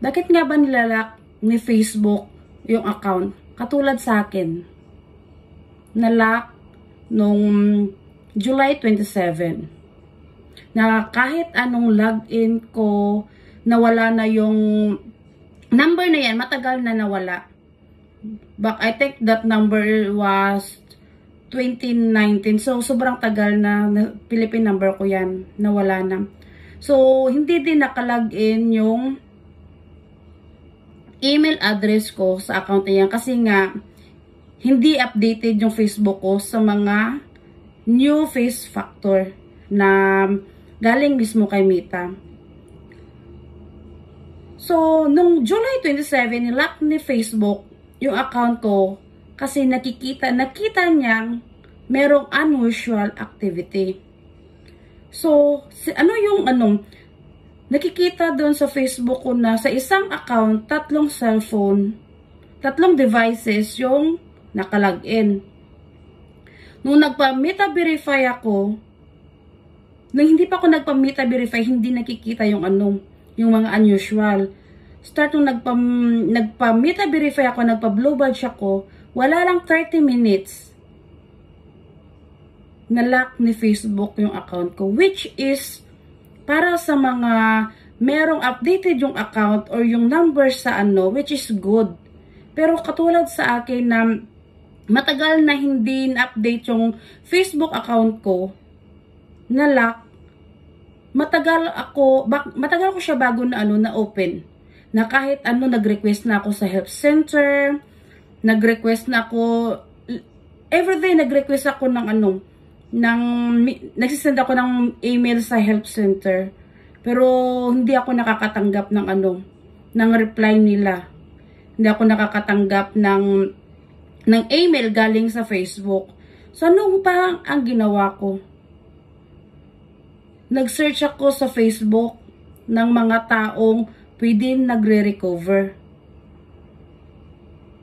Bakit nga ba nilalak ni Facebook yung account? Katulad sa akin, nalock nung July 27. Na kahit anong login ko, nawala na yung number na yan, matagal na nawala. But I think that number was 2019. So, sobrang tagal na Philippine number ko yan. Nawala na. So, hindi din nakalagin yung email address ko sa account na yan. Kasi nga, hindi updated yung Facebook ko sa mga new face factor na galing mismo kay Meta. So, nung July 27, nilock ni Facebook yung account ko kasi nakita niyang merong unusual activity. So, nakikita doon sa Facebook ko na sa isang account, 3 cellphone, 3 devices yung nakalagin. Nung nagpa-Meta Verify ako, nung hindi pa ako nagpa-Meta Verify, hindi nakikita yung yung mga unusual. Start nung nagpa-Meta Verify ako, nagpa-Blue Badge ako, wala lang 30 minutes, na-lock ni Facebook yung account ko. Which is, para sa mga merong updated yung account or yung number sa which is good. Pero katulad sa akin na matagal na hindi na-update yung Facebook account ko, na-lock, matagal ko siya bago na na open. Na kahit nag-request na ako sa help center, nag-request na ako, everyday nag-request ako nagsisend ako ng email sa help center. Pero hindi ako nakakatanggap ng reply nila. Hindi ako nakakatanggap ng email galing sa Facebook. So, ano pa ang ginawa ko? Nag-search ako sa Facebook ng mga taong pwede nagre-recover.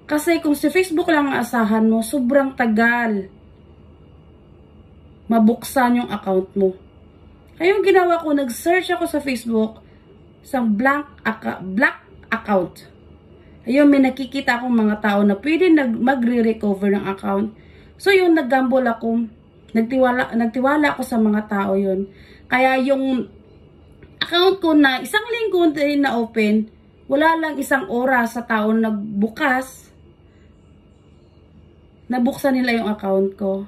Kasi kung si Facebook lang ang asahan mo, sobrang tagal mabuksan yung account mo. Kaya yung ginawa ko, nag-search ako sa Facebook sa black account. Ayun, may nakikita akong mga tao na pwede magre-recover ng account. So yun, nag-gamble ako. Nagtiwala ako sa mga tao yun. Kaya yung account ko na isang linggo na open, wala lang 1 oras sa tao nagbukas, nabuksan nila yung account ko.